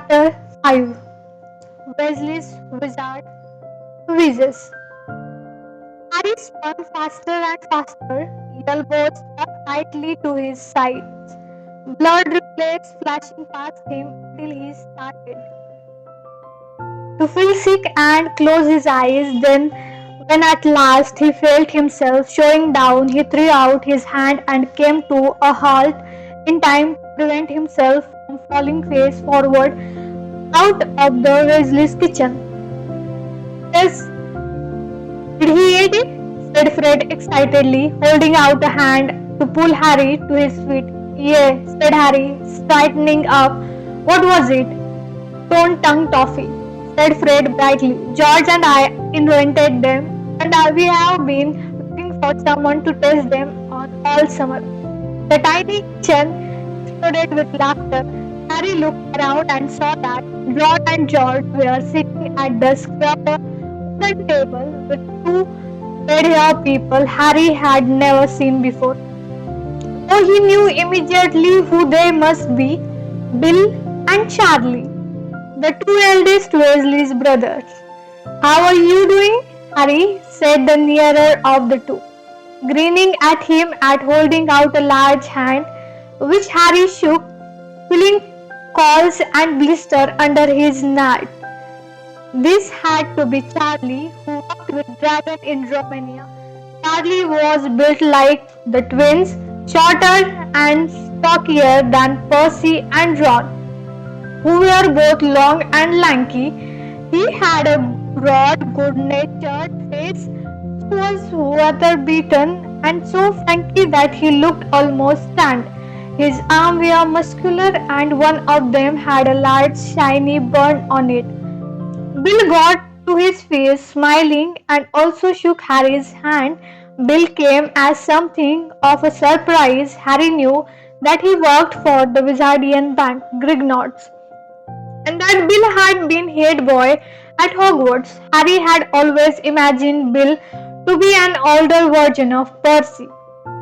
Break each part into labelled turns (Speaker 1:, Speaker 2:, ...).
Speaker 1: Chapter 5. Weasley's Wizard, Wheezes. Harry spun faster and faster, elbows stuck tightly to his sides, blood reflex flashing past him till he started to feel sick and close his eyes. Then, when at last he felt himself showing down, he threw out his hand and came to a halt in time to prevent himself from falling face forward out of the Weasley's kitchen. Yes, did he eat it? Said Fred excitedly, holding out a hand to pull Harry to his feet. Yeah, said Harry, straightening up. What was it? Stone tongue toffee, said Fred brightly. George and I invented them, and we have been looking for someone to test them on all summer. The tiny kitchen exploded with laughter. Harry looked around and saw that Ron and George were sitting at the square wooden table with two red-haired people Harry had never seen before. Though he knew immediately who they must be, Bill and Charlie, the two eldest Weasley's brothers. How are you doing, Harry? Said the nearer of the two, grinning at him and holding out a large hand, which Harry shook, feeling calls and blister under his knife. This had to be Charlie, who worked with Dragon in Romania. Charlie was built like the twins, shorter and stockier than Percy and Ron, who were both long and lanky. He had a broad, good-natured face, which was weather-beaten and so franky that he looked almost tanned. His arms were muscular, and one of them had a large, shiny burn on it. Bill got to his feet, smiling, and also shook Harry's hand. Bill came as something of a surprise. Harry knew that he worked for the Wizardian Bank, Grignard's, and that Bill had been head boy at Hogwarts. Harry had always imagined Bill to be an older version of Percy,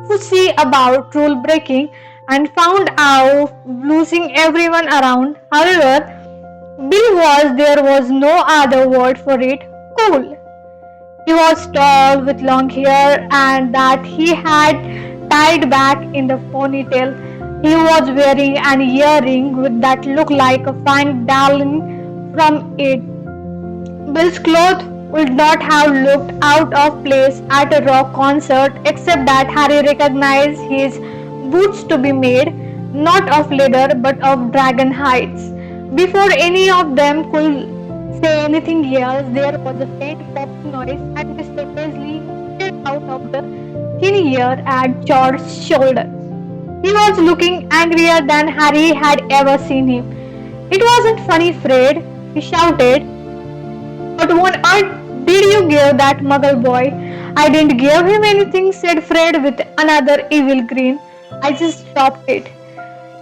Speaker 1: fussy about rule breaking and found out losing everyone around. However, Bill was, there was no other word for it, cool. He was tall with long hair and that he had tied back in the ponytail. He was wearing an earring with that looked like a fine darling from it. Bill's clothes would not have looked out of place at a rock concert, except that Harry recognized his boots to be made not of leather but of dragon hides. Before any of them could say anything else, there was a faint popping noise, and Mr. Weasley peered out of the thin air at George's shoulder. He was looking angrier than Harry had ever seen him. It wasn't funny, Fred, he shouted. What on earth did you give that muggle boy? I didn't give him anything, said Fred with another evil grin. I just dropped it.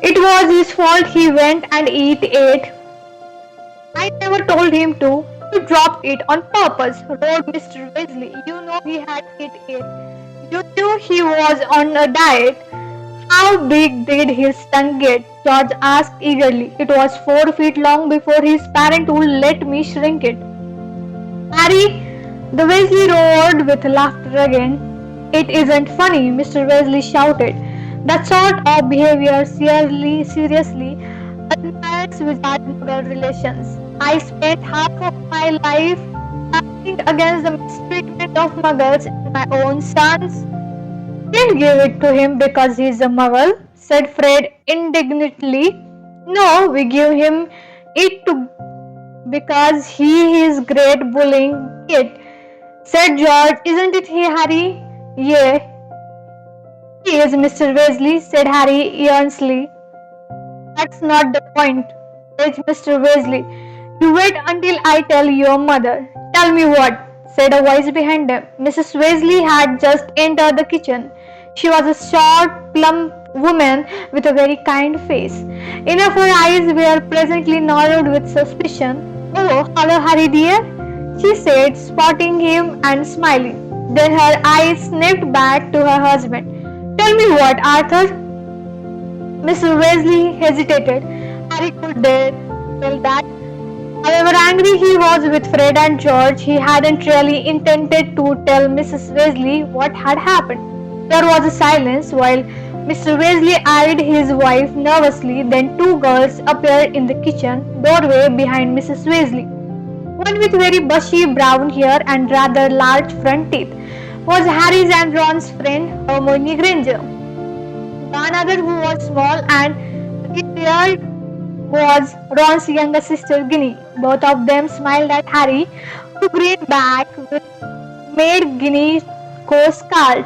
Speaker 1: It was his fault he went and ate it. I never told him to. You dropped it on purpose, roared Mr. Weasley. You know he had eaten it. You knew he was on a diet. How big did his tongue get? George asked eagerly. It was 4 feet long before his parent would let me shrink it. Harry, the Weasley roared with laughter again. It isn't funny, Mr. Weasley shouted. That sort of behavior seriously undermines wizard-muggle relations. I spent half of my life fighting against the mistreatment of muggles and my own sons. Didn't give it to him because he's a muggle, said Fred indignantly. No, we give him it to because he is great bullying kid, said George. Isn't it he, Harry? Yeah. He is, Mr. Weasley, said Harry earnestly. That's not the point, said Mr. Weasley. You wait until I tell your mother. Tell me what, said a voice behind them. Mrs. Weasley had just entered the kitchen. She was a short, plump woman with a very kind face. In her eyes were presently narrowed with suspicion. Oh, hello, Harry dear, she said, spotting him and smiling. Then her eyes snapped back to her husband. Tell me what, Arthur? Mr. Weasley hesitated. Harry could tell that. However angry he was with Fred and George, he hadn't really intended to tell Mrs. Weasley what had happened. There was a silence while Mr. Weasley eyed his wife nervously. Then two girls appeared in the kitchen doorway behind Mrs. Weasley. One with very bushy brown hair and rather large front teeth was Harry's and Ron's friend Hermione Granger. The another, who was small and red-haired, was Ron's younger sister Ginny. Both of them smiled at Harry, who grinned back, which made Ginny go scarlet.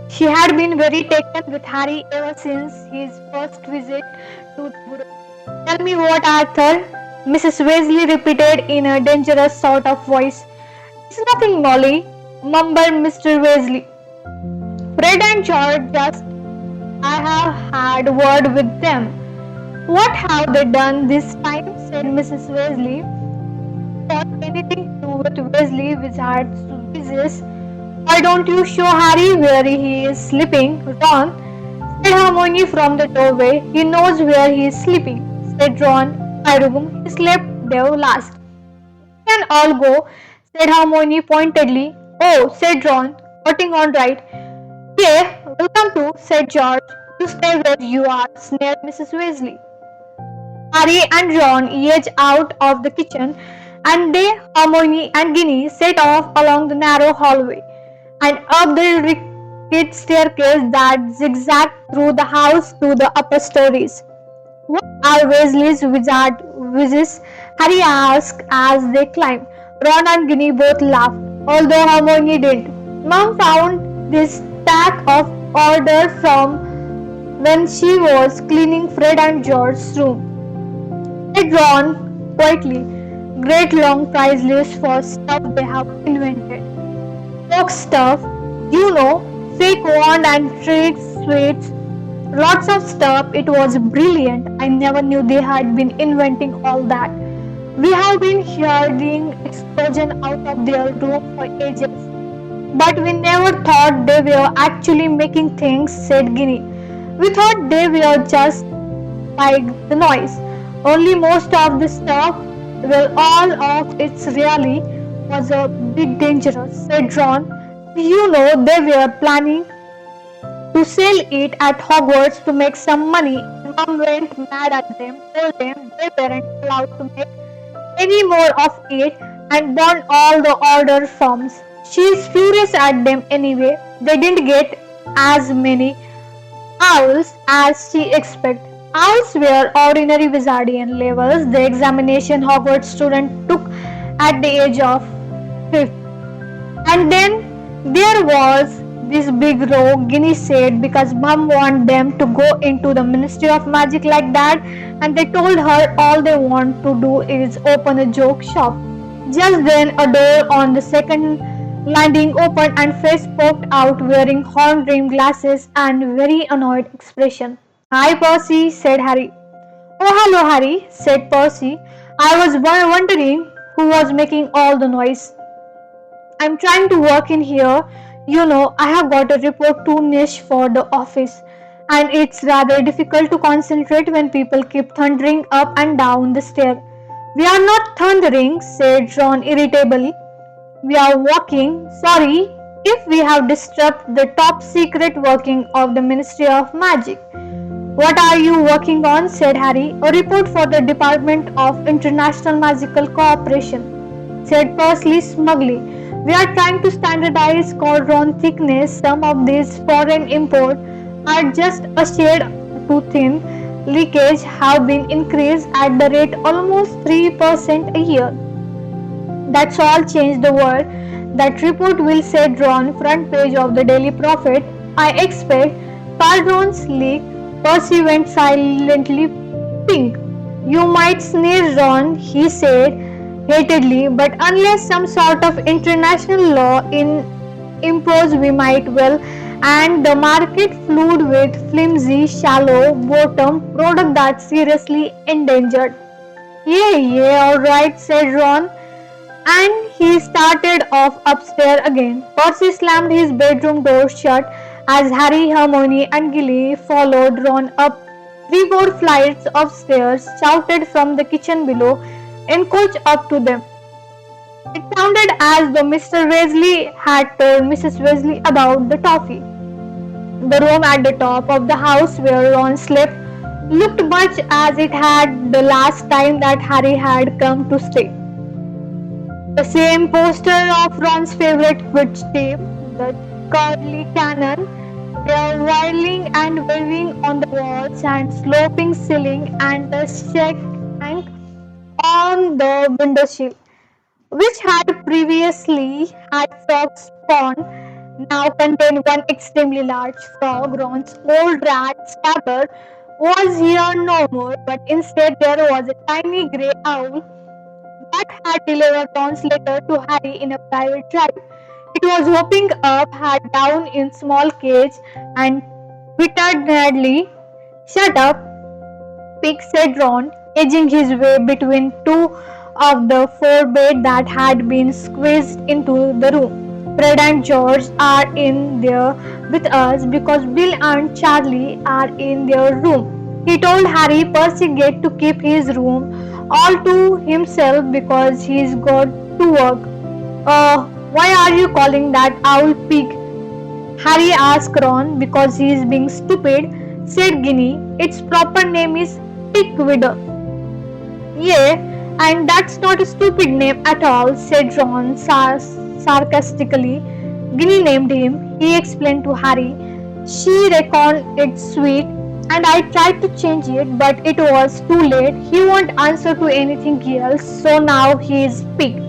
Speaker 1: She had been very taken with Harry ever since his first visit to the burrow. Tell me what, Arthur, Mrs. Weasley repeated in a dangerous sort of voice. It's nothing, Molly, mumbled Mr. Weasley. Fred and George just, I have had word with them. What have they done this time? Said Mrs. Weasley. Got anything to do with Weasley wizards to Wheezes? Why don't you show Harry where he is sleeping? Ron, said Hermione from the doorway. He knows where he is sleeping, said Ron. My room. He slept there last. We can all go, said Hermione pointedly. Oh, said Ron, putting on right. Yeah, welcome to, said George. You stay where you are, sneered Mrs. Weasley. Harry and Ron edged out of the kitchen, and they, Hermione and Ginny, set off along the narrow hallway and up the rickety staircase that zigzagged through the house to the upper stories. What are Weasley's wizards? Harry asked as they climbed. Ron and Ginny both laughed, although Hermione didn't. Mom found this stack of orders from when she was cleaning Fred and George's room, said Ron quietly. Great long prize list for stuff they have invented. Folk stuff, fake wand and trick sweets, lots of stuff. It was brilliant. I never knew they had been inventing all that. We have been hearing explosion out of their room for ages, but we never thought they were actually making things, said Ginny. We thought they were just like the noise. Only most of the stuff, well, all of it really was a bit dangerous, said Ron. They were planning to sell it at Hogwarts to make some money. Mom went mad at them, told them they weren't allowed to make any more of it, and burned all the order forms. She's furious at them anyway. They didn't get as many owls as she expected. Owls were ordinary wizardian levels. The examination Hogwarts student took at the age of 5. And then there was this big row, Ginny said, because Mum wanted them to go into the Ministry of Magic like that, and they told her all they want to do is open a joke shop. Just then a door on the second landing opened and face poked out wearing horn-rimmed glasses and very annoyed expression. Hi, Percy, said Harry. Oh, hello, Harry, said Percy. I was wondering who was making all the noise. I'm trying to work in here. I have got a report to niche for the office, and it's rather difficult to concentrate when people keep thundering up and down the stair. We are not thundering, said Ron irritably. We are walking. Sorry if we have disturbed the top secret working of the Ministry of Magic. What are you working on? Said Harry. A report for the Department of International Magical Cooperation, said Percy smugly. We are trying to standardize cauldron thickness. Some of these foreign imports are just a shade too thin. Leakage have been increased at the rate almost 3% a year. That's all changed the world. That report will say Ron, front page of the Daily Prophet. I expect. Cauldron's leak. Percy went silently pink. You might sneer, Ron, he said hatedly, but unless some sort of international law impose, we might well. And the market flooded with flimsy, shallow bottom product that's seriously endangered. Yeah, all right, said Ron. And he started off upstairs again. Percy slammed his bedroom door shut as Harry, Hermione and Ginny followed Ron up Three more flights of stairs shouted from the kitchen below and coach up to them. It sounded as though Mr. Weasley had told Mrs. Weasley about the toffee. The room at the top of the house where Ron slept looked much as it had the last time that Harry had come to stay. The same poster of Ron's favorite Quidditch team, the cuddly cannon, were whirling and waving on the walls and sloping ceiling and the shank on the windowsill, which had previously had frog spawn, now contained one extremely large frog. Ron's old rat Scabbard was here no more, but instead there was a tiny grey owl that had delivered Ron's letter to Harry in a private drive. It was hopping up, head down in small cage, and twittered madly. "Shut up, Pig," said Ron, edging his way between two of the four beds that had been squeezed into the room. "Fred and George are in there with us because Bill and Charlie are in their room," he told Harry. "Percy gets to keep his room all to himself because he's got to work." Why are you calling that owl Pig?" Harry asked Ron. "Because he's being stupid," said Ginny. "Its proper name is Pickwiddle." "Yeah, and that's not a stupid name at all," said Ron sarcastically. "Ginny named him," he explained to Harry. "She reckoned it sweet, and I tried to change it, but it was too late. He won't answer to anything else, so now he is Pig.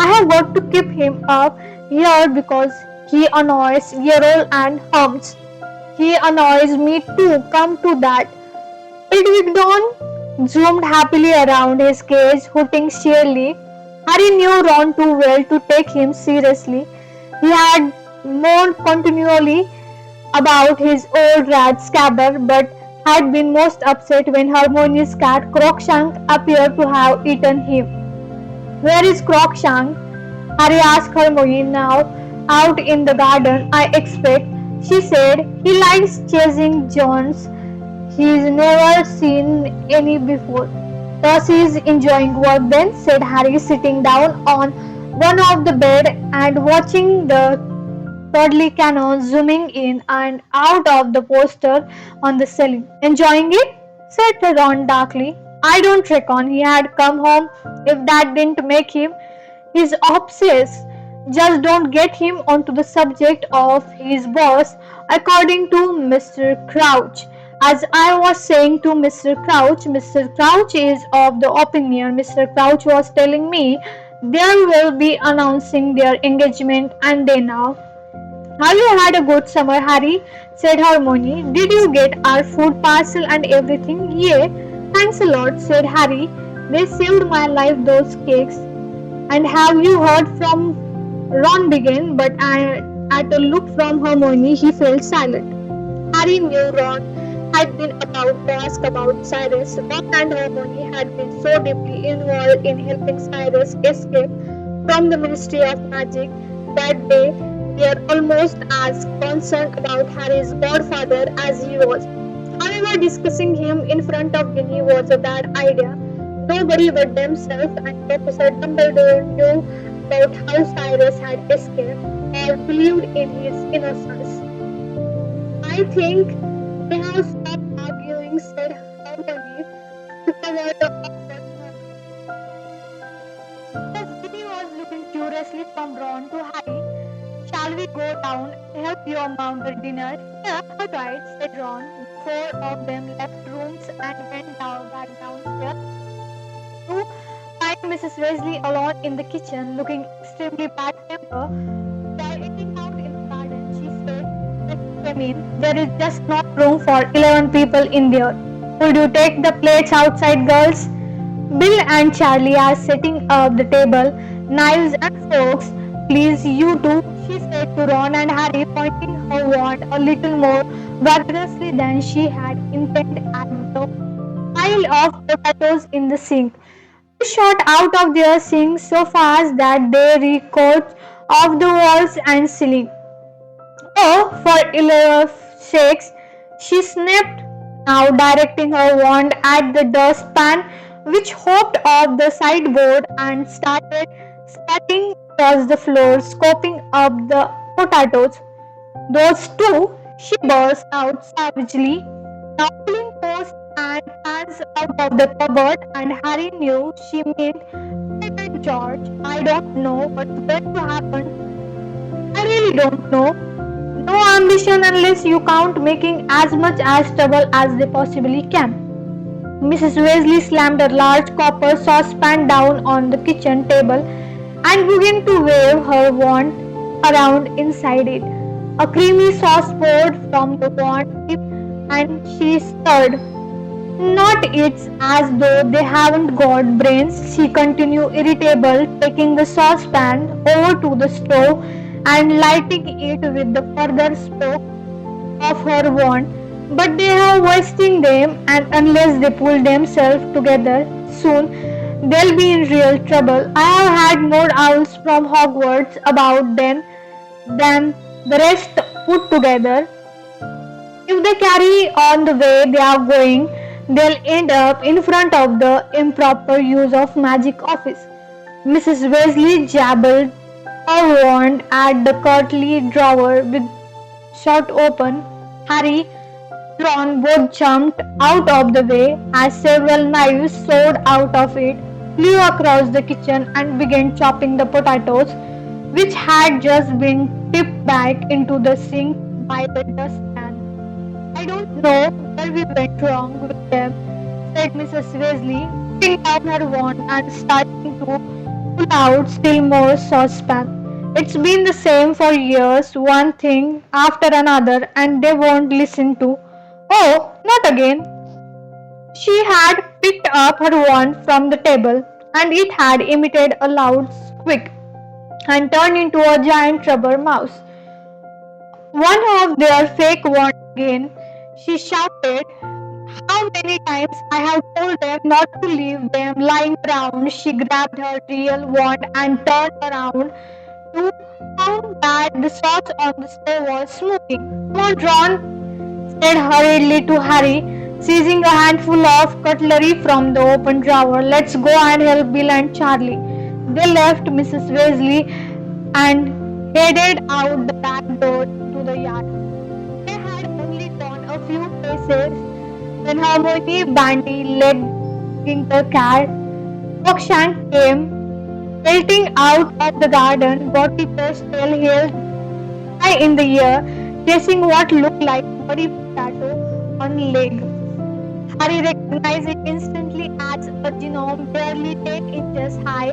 Speaker 1: I have got to keep him up here because he annoys Yerol and hums. He annoys me too, come to that." Edwigdon zoomed happily around his cage, hooting cheerily. Harry knew Ron too well to take him seriously. He had moaned continually about his old rat Scabbard, but had been most upset when Hermione's cat Crookshank appeared to have eaten him. "Where is Crookshank?" Harry asked Hermione. "Now out in the garden, I expect," she said. "He likes chasing Jones. He's never seen any before." "Percy is enjoying work then," said Harry, sitting down on one of the bed and watching the cuddly cannon zooming in and out of the poster on the ceiling. "Enjoying it?" said Ron darkly. "I don't reckon he had come home if that didn't make him. He's obsessed. Just don't get him onto the subject of his boss, according to Mr. Crouch. As I was saying to Mr. Crouch is of the opinion, Mr. Crouch was telling me they will be announcing their engagement and they now." "Have you had a good summer, Harry?" said Hermione. "Did you get our food parcel and everything?" "Yeah, thanks a lot," said Harry. "They saved my life, those cakes." "And have you heard from Ron?" began, but at a look from Hermione, he fell silent. Harry knew Ron had been about to ask about Cyrus. Ron and Hermione had been so deeply involved in helping Cyrus escape from the Ministry of Magic that they were almost as concerned about Harry's godfather as he was. However, discussing him in front of Ginny was a bad idea. Nobody but themselves and Professor Dumbledore knew about how Cyrus had escaped or believed in his innocence. "I think they have stopped arguing," said Hermione, to cover the awkward moment. As Ginny was looking curiously from Ron to Harry, "Shall we go down and help your mom with dinner?" "Yeah, all right," said Ron. The four of them left rooms and went back downstairs to find Mrs. Weasley alone in the kitchen, looking extremely bad-tempered. "We are eating out in the garden," she said when she came in. "There is just not room for 11 people in there. Would you take the plates outside, girls? Bill and Charlie are setting up the table, knives and forks. Please, you too," she said to Ron and Harry, pointing her wand a little more vigorously than she had intended at the pile of potatoes in the sink. They shot out of their sink so fast that they ricocheted off the walls and ceiling. "Oh, for 11 sakes," she snapped, now directing her wand at the dustpan, which hopped off the sideboard and started scattering across the floor, scooping up the potatoes. Those two, she burst out savagely, now pulling pots and pans out of the cupboard, and Harry knew she meant Fred and George. I don't know what's going to happen. I really don't know. No ambition unless you count making as much as trouble as they possibly can. Mrs. Weasley slammed a large copper saucepan down on the kitchen table and began to wave her wand around inside it. A creamy sauce poured from the wand tip and she stirred. Not it's as though they haven't got brains, she continued irritable, taking the saucepan over to the stove and lighting it with the further spoke of her wand. But they are wasting them, and unless they pull themselves together soon, they'll be in real trouble. I have had more owls from Hogwarts about them than the rest put together. If they carry on the way they are going, they'll end up in front of the improper use of magic office. Mrs. Weasley jabbled her wand at the curtly drawer with shut open. Harry, Ron both jumped out of the way as several knives soared out of it, flew across the kitchen and began chopping the potatoes, which had just been tipped back into the sink by the dustpan. I don't know where we went wrong with them, said Mrs. Weasley, putting down her wand and starting to pull out still more saucepan. It's been the same for years, one thing after another, and they won't listen to. Oh, not again. She had picked up her wand from the table, and it had emitted a loud squeak and turned into a giant rubber mouse. One of their fake wands again, she shouted. How many times I have told them not to leave them lying around. She grabbed her real wand and turned around to found that the sauce on the stove was smoking. Come on, Ron, said hurriedly to Harry, seizing a handful of cutlery from the open drawer. Let's go and help Bill and Charlie. They left Mrs. Weasley and headed out the back door to the yard. They had only gone a few paces when Hermione Bandy led the cat. Crookshank came pelting out of the garden, Botticer's tail held high in the air, chasing what looked like a muddy potato on a leg. Harry recognized it instantly as a genome barely 10 inches high.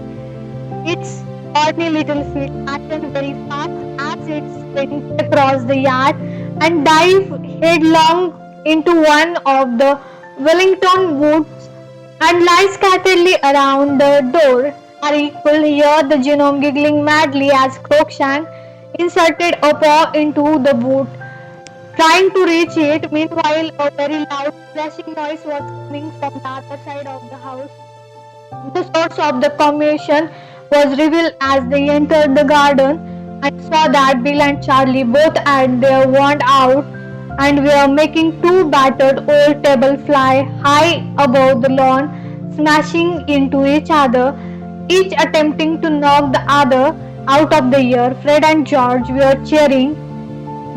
Speaker 1: Its ordinary little feet acted very fast as it sprinted across the yard and dived headlong into one of the Wellington woods and lie scatteredly around the door. Harry could hear the genome giggling madly as Crookshank inserted a paw into the boot, trying to reach it. Meanwhile, a very loud splashing noise was coming from the other side of the house. The source of the commotion was revealed as they entered the garden and saw that Bill and Charlie both had their wand out and were making two battered old tables fly high above the lawn, smashing into each other, each attempting to knock the other out of the air. Fred and George were cheering.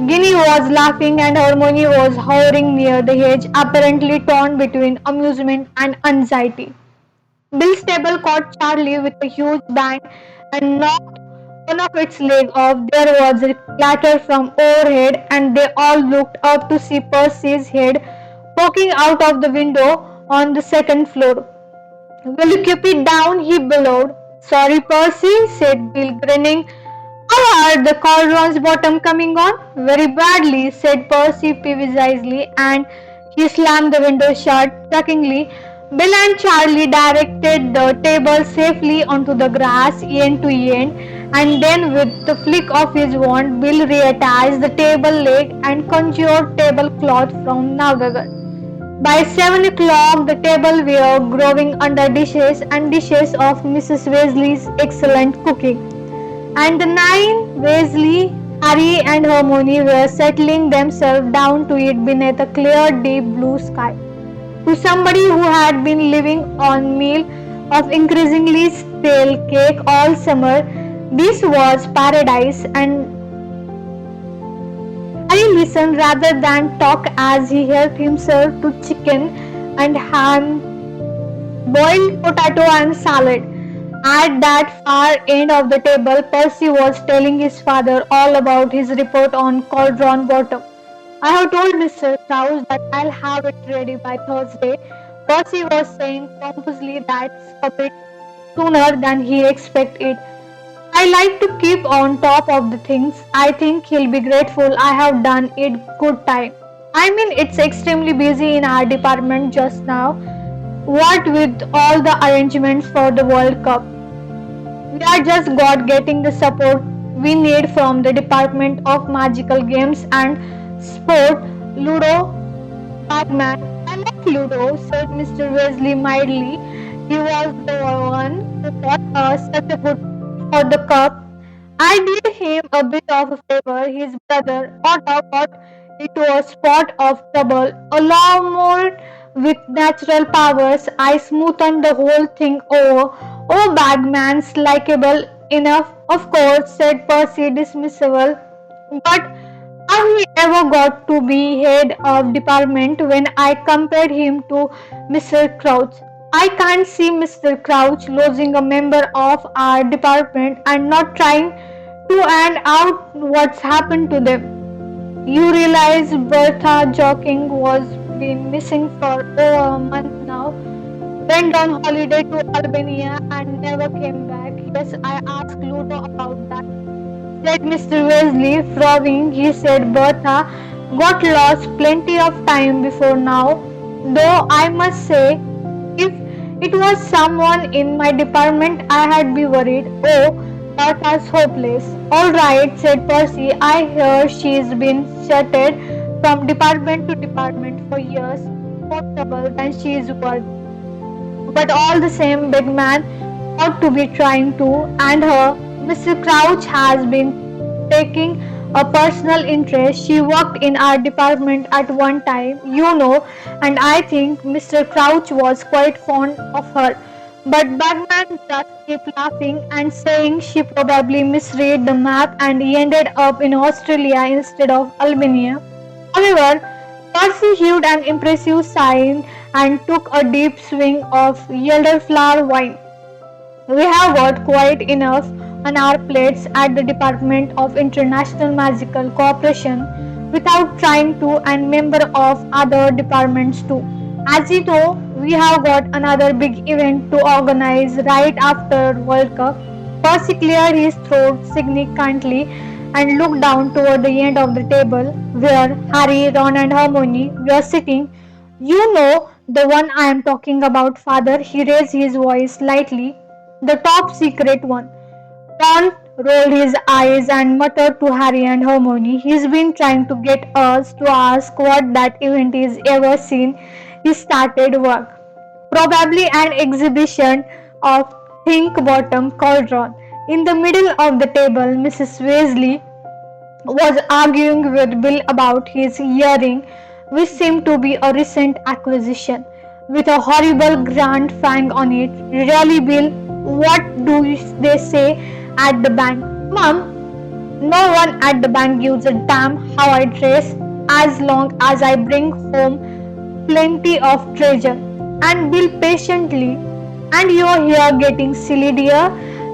Speaker 1: Ginny was laughing and Hermione was hovering near the hedge, apparently torn between amusement and anxiety. Bill's table caught Charlie with a huge bang and knocked one of its legs off. There was a clatter from overhead, and they all looked up to see Percy's head poking out of the window on the second floor. Will you keep it down? He bellowed. Sorry, Percy, said Bill, grinning. How are the cauldron's bottom coming on? Very badly, said Percy peevishly, and he slammed the window shut chuckingly. Bill and Charlie directed the table safely onto the grass end to end, and then with the flick of his wand, Bill reattached the table leg and conjured tablecloth from Nagagar. By 7 o'clock, the table were growing under dishes and dishes of Mrs. Weasley's excellent cooking, and the 9 Weasley Harry and Hermione were settling themselves down to eat beneath a clear, deep blue sky. To somebody who had been living on meal of increasingly stale cake all summer, this was paradise, and Harry listened rather than talk as he helped himself to chicken and ham, boiled potato and salad. At that far end of the table, Percy was telling his father all about his report on Cauldron Bottom. I have told Mr. Krause that I'll have it ready by Thursday. Percy was saying pompously that's a bit sooner than he expected. I like to keep on top of the things. I think he'll be grateful I have done it good time. I mean, it's extremely busy in our department just now. What with all the arrangements for the World Cup, we are just got getting the support we need from the Department of Magical Games and Sport. Ludo Bagman. I like Ludo, said Mr. Weasley mildly. He was the one who bought us such a good for the cup. I did him a bit of a favor. His brother Otto got into a spot of trouble. A lawnmower with natural powers. I smoothed the whole thing over. Oh, Bagman's likable enough, of course, said Percy dismissively. But have he ever got to be head of department when I compared him to Mr. Crouch? I can't see Mr. Crouch losing a member of our department and not trying to find out what's happened to them. You realize Bertha Joking was been missing for over a month now. Went on holiday to Albania and never came back. Yes, I asked Ludo about that, said Mr. Weasley, frowning. He said Bertha got lost plenty of time before now, though I must say, if it was someone in my department, I had be worried. Oh, Bertha's hopeless. All right, said Percy. I hear she's been shuttered from department to department for years. More trouble than she's worth. But all the same, big man ought to be trying to, and her Mr. Crouch has been taking a personal interest. She worked in our department at one time, and I think Mr. Crouch was quite fond of her. But Bagman just kept laughing and saying she probably misread the map and he ended up in Australia instead of Albania. However, Percy heaved an impressive sigh and took a deep swing of elderflower wine. We have got quite enough on our plates at the Department of International Magical Cooperation without trying to and member of other departments too. As you know, we have got another big event to organize right after World Cup. Percy cleared his throat significantly and looked down toward the end of the table where Harry, Ron and Hermione were sitting. You know the one I am talking about, father. He raised his voice slightly. The top secret one. Ron rolled his eyes and muttered to Harry and Hermione. He's been trying to get us to ask what that event is ever seen. He started work. Probably an exhibition of Think Bottom Cauldron. In the middle of the table, Mrs. Weasley was arguing with Bill about his earring, which seemed to be a recent acquisition, with a horrible grand fang on it. Really, Bill, what do they say at the bank? Mum, no one at the bank gives a damn how I dress as long as I bring home plenty of treasure. And Bill patiently, and you're here getting silly, dear,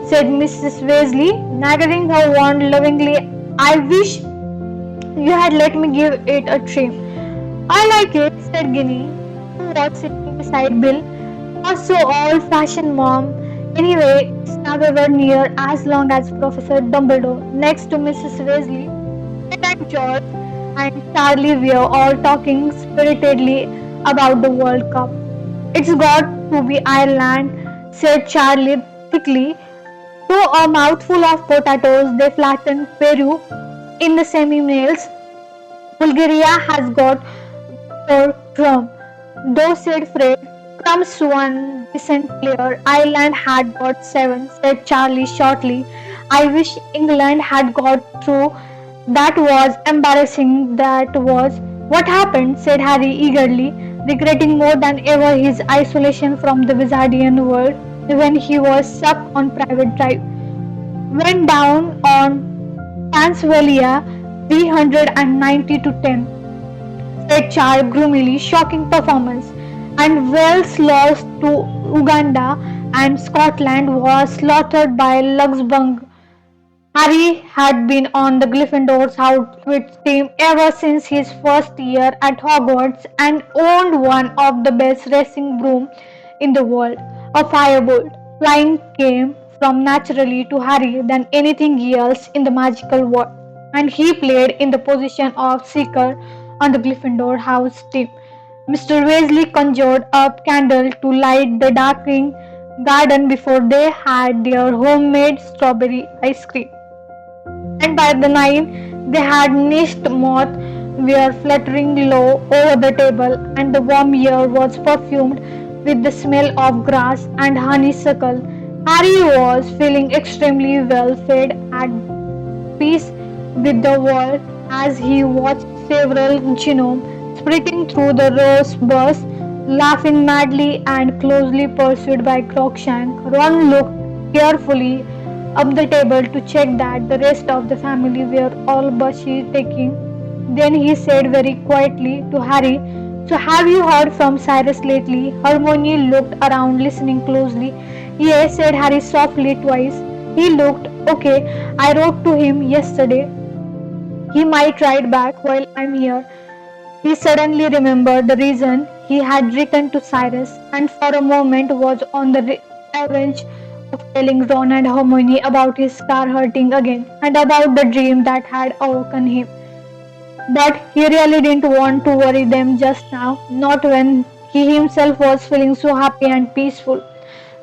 Speaker 1: said Mrs. Weasley, nagging her wand lovingly. I wish you had let me give it a trim. I like it, said Ginny, who was sitting beside Bill. Not so old-fashioned, Mom. Anyway, it's nowhere near as long as Professor Dumbledore. Next to Mrs. Weasley, Fred and George and Charlie were all talking spiritedly about the World Cup. It's got to be Ireland, said Charlie thickly. Through a mouthful of potatoes, they flattened Peru in the semi-finals. Bulgaria has got for Crumb, though, said Fred. Crumb's one decent player. Ireland had got 7, said Charlie shortly. I wish England had got through That was embarrassing, that was. What happened? Said Harry eagerly, regretting more than ever his isolation from the Wizardian world when he was stuck on private drive. Went down on Transvalia 390 to 10, said Char gloomily, shocking performance. And Wales lost to Uganda and Scotland was slaughtered by Luxembourg. Harry had been on the Gryffindor's outfit team ever since his first year at Hogwarts and owned one of the best racing brooms in the world, a firebolt. Flying came from naturally to Harry than anything else in the magical world, and he played in the position of seeker on the Gryffindor house team. Mr. Weasley conjured up candle to light the darkening garden before they had their homemade strawberry ice cream, and by the night they had niched moth were fluttering low over the table, and the warm air was perfumed with the smell of grass and honeysuckle. Harry was feeling extremely well fed at peace with the world as he watched several gnomes sprinting through the rose bush, laughing madly and closely pursued by Crookshank. Ron looked carefully up the table to check that the rest of the family were all bushy taking. Then he said very quietly to Harry, "So have you heard from Cyrus lately?" Hermione looked around, listening closely. "Yes," said Harry softly twice. He looked okay. "I wrote to him yesterday. He might write back while I'm here." He suddenly remembered the reason he had written to Cyrus, and for a moment was on the revenge of telling Ron and Hermione about his car hurting again, and about the dream that had awoken him. But he really didn't want to worry them just now, not when he himself was feeling so happy and peaceful.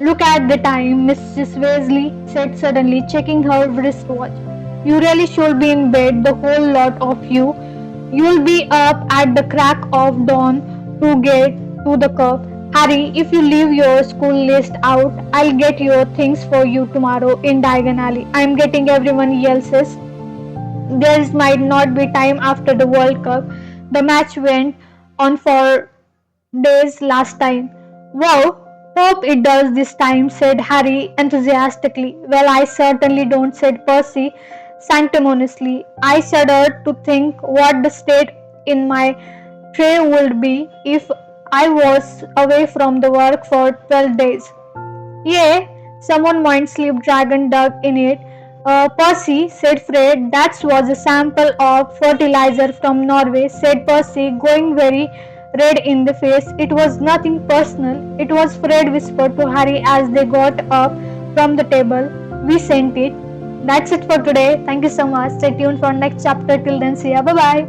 Speaker 1: "Look at the time," Mrs. Weasley said suddenly, checking her wristwatch. "You really should be in bed, the whole lot of you. You'll be up at the crack of dawn to get to the curb. Harry, if you leave your school list out, I'll get your things for you tomorrow in Diagon Alley. I'm getting everyone else's. There might not be time after the World Cup. The match went on for days last time." "Wow, hope it does this time," said Harry enthusiastically. "Well, I certainly don't," said Percy sanctimoniously. "I shudder to think what the state in my tray would be if I was away from the work for 12 days. "Yea, someone might sleep dragon dug in it." "Percy," said Fred. "That was a sample of fertilizer from Norway," said Percy, going very red in the face. "It was nothing personal. It was," Fred whispered to Harry as they got up from the table. "We sent it." That's it for today. Thank you so much. Stay tuned for next chapter. Till then, see ya. Bye bye.